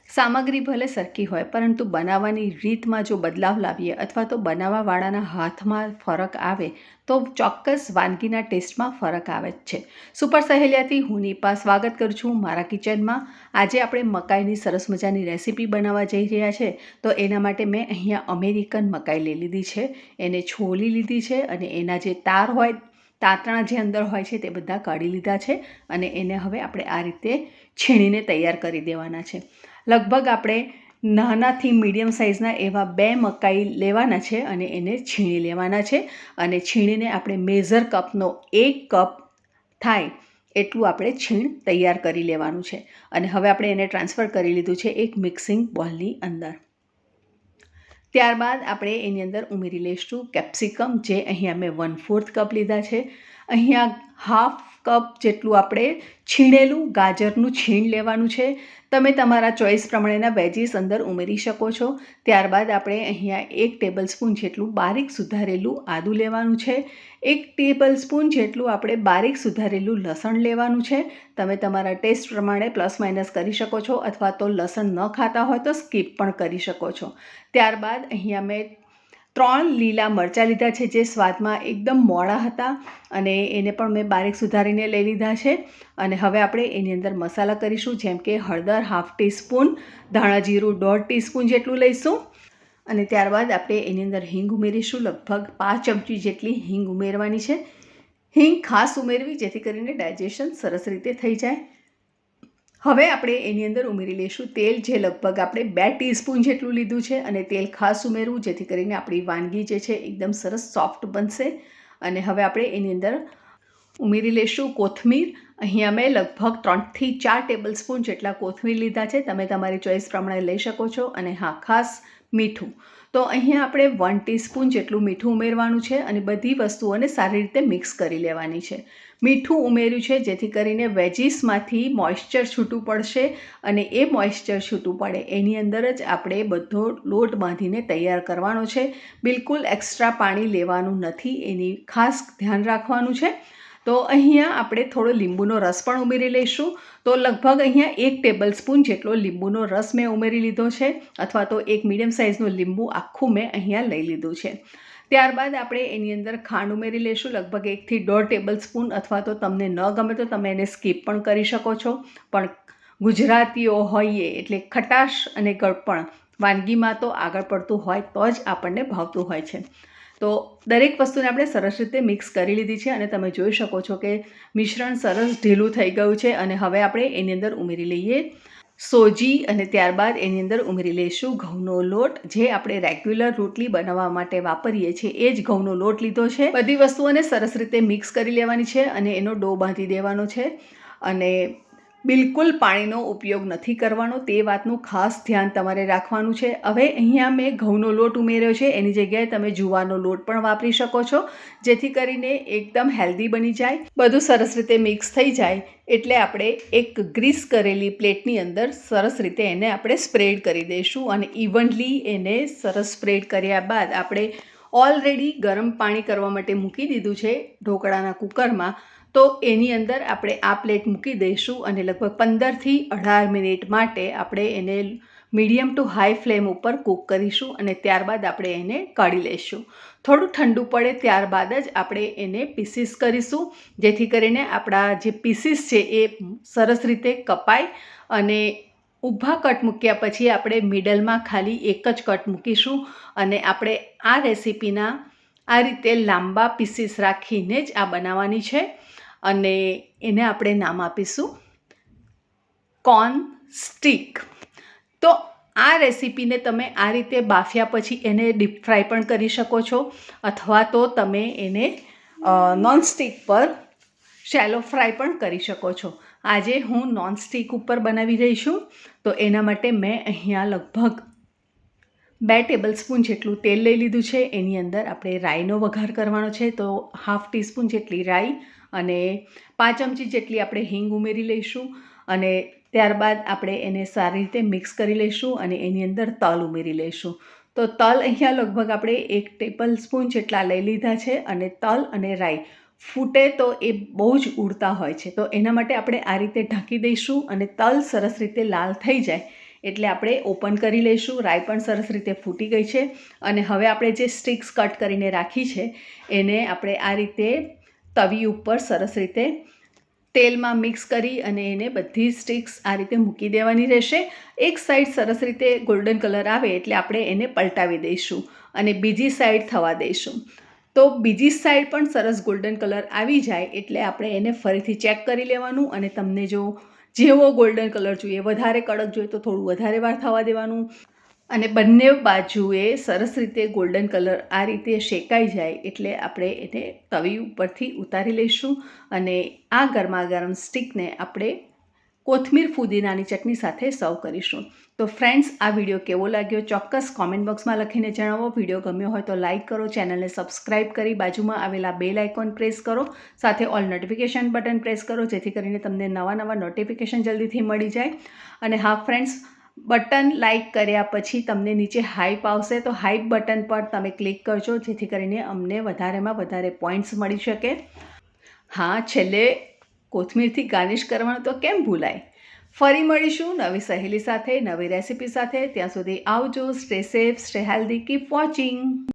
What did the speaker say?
સામગ્રી ભલે સરખી હોય પરંતુ બનાવવાની રીતમાં જો બદલાવ લાવીએ અથવા તો બનાવવાવાળાના હાથમાં ફરક આવે તો ચોક્કસ વાનગીના ટેસ્ટમાં ફરક આવે જ છે. સુપર સહેલિયાથી હું નિપા સ્વાગત કરું છું મારા કિચનમાં. આજે આપણે મકાઈની સરસ મજાની રેસીપી બનાવવા જઈ રહ્યા છે. તો એના માટે મેં અહીંયા અમેરિકન મકાઈ લઈ લીધી છે, એને છોલી લીધી છે અને એના જે તાર હોય, તાતણા જે અંદર હોય છે તે બધા કાઢી લીધા છે અને એને હવે આપણે આ રીતે છીણીને તૈયાર કરી દેવાના છે. લગભગ આપણે નાનાથી મીડિયમ સાઇઝના એવા 2 મકાઈ લેવાના છે અને એને છીણી લેવાના છે અને છીણીને આપણે મેઝર કપનો 1 કપ થાય એટલું આપણે છીણ તૈયાર કરી લેવાનું છે. અને હવે આપણે એને ટ્રાન્સફર કરી લીધું છે એક મિક્સિંગ બોલની અંદર. ત્યારબાદ આપણે એની અંદર ઉમેરી લઈશું કેપ્સિકમ, જે અહીંયા મેં 1/4 કપ લીધા છે. અહીંયા 1/2 કપ જેટલું આપણે છીણેલું ગાજરનું છીણ લેવાનું છે. તમે તમારા ચોઈસ પ્રમાણેના વેજીસ અંદર ઉમેરી શકો છો. ત્યારબાદ આપણે અહીંયા 1 ટેબલસ્પૂન જેટલું બારીક સુધારેલું આદું લેવાનું છે. 1 ટેબલસ્પૂન જેટલું આપણે બારીક સુધારેલું લસણ લેવાનું છે. તમે તમારા ટેસ્ટ પ્રમાણે પ્લસ માઇનસ કરી શકો છો અથવા તો લસણ ન ખાતા હોય તો સ્કીપ પણ કરી શકો છો. ત્યારબાદ અહીંયા મેં 3 લીલા મરચાં લીધા છે જે સ્વાદમાં એકદમ મોળા હતા અને એને પણ મેં બારીક સુધારીને લઈ લીધા છે. અને હવે આપણે એની અંદર મસાલા કરીશું, જેમ કે હળદર 1/2 ટીસ્પૂન, ધાણા જીરું 1/2 ટીસ્પૂન જેટલું લઈશું. અને ત્યારબાદ આપણે એની અંદર હિંગ ઉમેરીશું. લગભગ 5 ચમચી જેટલી હિંગ ઉમેરવાની છે. હિંગ ખાસ ઉમેરવી જેથી કરીને ડાયજેશન સરસ રીતે થઈ જાય. હવે આપણે એની અંદર ઉમેરી લઈશું તેલ, જે લગભગ આપણે 2 ટીસ્પૂન જેટલું લીધું છે અને તેલ ખાસ ઉમેરવું જેથી કરીને આપણી વાનગી જે છે એકદમ સરસ સોફ્ટ બનશે. અને હવે આપણે એની અંદર ઉમેરી લઈશું કોથમીર. અહીંયા મેં લગભગ 3 થી 4 ટેબલસ્પૂન જેટલા કોથમીર લીધા છે. તમે તમારી ચોઈસ પ્રમાણે લઈ શકો છો. અને હા, ખાસ મીઠું. તો અહીંયા આપણે 1 ટીસ્પૂન જેટલું મીઠું ઉમેરવાનું છે અને બધી વસ્તુઓને સારી રીતે મિક્સ કરી લેવાની છે. મીઠું ઉમેર્યું છે જેથી કરીને વેજીસમાંથી મોઇશ્ચર છૂટું પડશે અને એ મોઇશ્ચર છૂટું પડે એની અંદર જ આપણે બધો લોટ બાંધીને તૈયાર કરવાનો છે. બિલકુલ એક્સ્ટ્રા પાણી લેવાનું નથી, એની ખાસ ધ્યાન રાખવાનું છે. તો અહીંયા આપણે થોડો લીંબુનો રસ પણ ઉમેરી લઈશું. તો લગભગ અહીંયા 1 ટેબલસ્પૂન જેટલો લીંબુનો રસ મેં ઉમેરી લીધો છે, અથવા તો એક મીડિયમ સાઇઝનું લીંબુ આખું મેં અહીંયા લઈ લીધું છે. ત્યારબાદ આપણે એની અંદર ખાંડ ઉમેરી લઈશું, લગભગ 1 થી 1.5 ટેબલસ્પૂન, અથવા તો તમને ન ગમે તો તમે એને સ્કીપ પણ કરી શકો છો. પણ ગુજરાતીઓ હોઈએ એટલે ખટાશ અને ગળપણ વાનગીમાં તો આગળ પડતું હોય તો જ આપણને ભાવતું હોય છે. તો દરેક વસ્તુને આપણે સરસ રીતે મિક્સ કરી લીધી છે અને તમે જોઈ શકો છો કે મિશ્રણ સરસ ઢીલું થઈ ગયું છે. અને હવે આપણે એની અંદર ઉમેરી લઈએ સોજી અને ત્યારબાદ એની અંદર ઉમેરી લઈશું ઘઉંનો લોટ, જે આપણે રેગ્યુલર રોટલી બનાવવા માટે વાપરીએ છીએ એ જ ઘઉંનો લોટ લીધો છે. બધી વસ્તુઓને સરસ રીતે મિક્સ કરી લેવાની છે અને એનો ડો બાંધી દેવાનો છે. અને બિલકુલ પાણીનો ઉપયોગ નથી કરવાનો, તે વાતનું ખાસ ધ્યાન તમારે રાખવાનું છે. હવે અહીંયા મેં ઘઉંનો લોટ ઉમેર્યો છે, એની જગ્યાએ તમે જુવારનો લોટ પણ વાપરી શકો છો, જેથી કરીને એકદમ હેલ્ધી બની જાય. બધું સરસ રીતે મિક્સ થઈ જાય એટલે આપણે એક ગ્રીસ કરેલી પ્લેટની અંદર સરસ રીતે એને આપણે સ્પ્રેડ કરી દઈશું. અને ઇવનલી એને સરસ સ્પ્રેડ કર્યા બાદ આપણે ઓલરેડી ગરમ પાણી કરવા માટે મૂકી દીધું છે ઢોકળાના કુકરમાં. તો એની અંદર આપણે આ પ્લેટ મૂકી દઈશું અને લગભગ 15 થી 18 મિનિટ માટે આપણે એને મીડિયમ ટુ હાઈ ફ્લેમ ઉપર કૂક કરીશું અને ત્યારબાદ આપણે એને કાઢી લઈશું. થોડું ઠંડુ પડે ત્યારબાદ જ આપણે એને પીસીસ કરીશું, જેથી કરીને આપણા જે પીસીસ છે એ સરસ રીતે કપાય. અને ઊભા કટ મૂક્યા પછી આપણે મિડલમાં ખાલી એક જ કટ મૂકીશું. અને આપણે આ રેસીપીના આ રીતે લાંબા પીસીસ રાખીને જ આ બનાવવાની છે અને એને આપણે નામ આપીશું કોર્ન સ્ટીક. તો આ રેસીપીને તમે આ રીતે બાફ્યા પછી એને ડીપ ફ્રાય પણ કરી શકો છો, અથવા તો તમે એને નોનસ્ટિક પર શેલો ફ્રાય પણ કરી શકો છો. આજે હું નોનસ્ટિક ઉપર બનાવી રહી છું, તો એના માટે મેં અહીંયા લગભગ 2 ટેબલસ્પૂન જેટલું તેલ લઈ લીધું છે. એની અંદર આપણે રાઈનો વઘાર કરવાનો છે, તો 1/2 ટીસ્પૂન જેટલી રાઈ અને 5 ચમચી જેટલી આપણે હિંગ ઉમેરી લઈશું. અને ત્યારબાદ આપણે એને સારી રીતે મિક્સ કરી લઈશું અને એની અંદર તલ ઉમેરી લઈશું. તો તલ અહીંયા લગભગ આપણે 1 ટેબલસ્પૂન જેટલા લઈ લીધા છે. અને તલ અને રાઈ ફૂટે તો એ બહુ જ ઉડતા હોય છે, તો એના માટે આપણે આ રીતે ઢાંકી દઈશું અને તલ સરસ રીતે લાલ થઈ જાય એટલે આપણે ઓપન કરી લઈશું. રાઈ પણ સરસ રીતે ફૂટી ગઈ છે અને હવે આપણે જે સ્ટિક્સ કટ કરીને રાખી છે એને આપણે આ રીતે તવી ઉપર સરસ રીતે તેલમાં મિક્સ કરી અને એને બધી સ્ટિક્સ આ રીતે મૂકી દેવાની રહેશે. એક સાઈડ સરસ રીતે ગોલ્ડન કલર આવે એટલે આપણે એને પલટાવી દઈશું અને બીજી સાઈડ થવા દઈશું. તો બીજી સાઈડ પણ સરસ ગોલ્ડન કલર આવી જાય એટલે આપણે એને ફરીથી ચેક કરી લેવાનું અને તમને જેવો ગોલ્ડન કલર જોઈએ, વધારે કડક જોઈએ તો થોડું વધારે વાર થવા દેવાનું અને બંને બાજુએ સરસ રીતે ગોલ્ડન કલર આ રીતે શેકાઈ જાય એટલે આપણે એને તવી ઉપરથી ઉતારી લઈશું અને આ ગરમા ગરમ સ્ટિકને આપણે કોથમીર ફુદીનાની ચટણી સાથે સર્વ કરીશું. તો ફ્રેન્ડ્સ, આ વિડીયો કેવો લાગ્યો ચોક્કસ કોમેન્ટ બોક્સમાં લખીને જણાવો. વિડીયો ગમ્યો હોય તો લાઇક કરો, ચેનલને સબસ્ક્રાઇબ કરી બાજુમાં આવેલા બેલ આઇકોન પ્રેસ કરો, સાથે ઓલ નોટિફિકેશન બટન પ્રેસ કરો જેથી કરીને તમને નવા નોટિફિકેશન જલ્દીથી મળી જાય. અને હા ફ્રેન્ડ્સ, બટન લાઇક કર્યા પછી તમને નીચે હાઈપ આવશે તો હાઈપ બટન પર તમે ક્લિક કરજો જેથી કરીને અમને વધારેમાં વધારે પોઈન્ટ્સ મળી શકે. હા, છેલ્લે કોથમીરથી ગાર્નિશ કરવાનું તો કેમ ભૂલાય. ફરી મળીશું નવી સહેલી સાથે, નવી રેસિપી સાથે. ત્યાં સુધી આવજો. Stay safe, stay healthy, keep watching.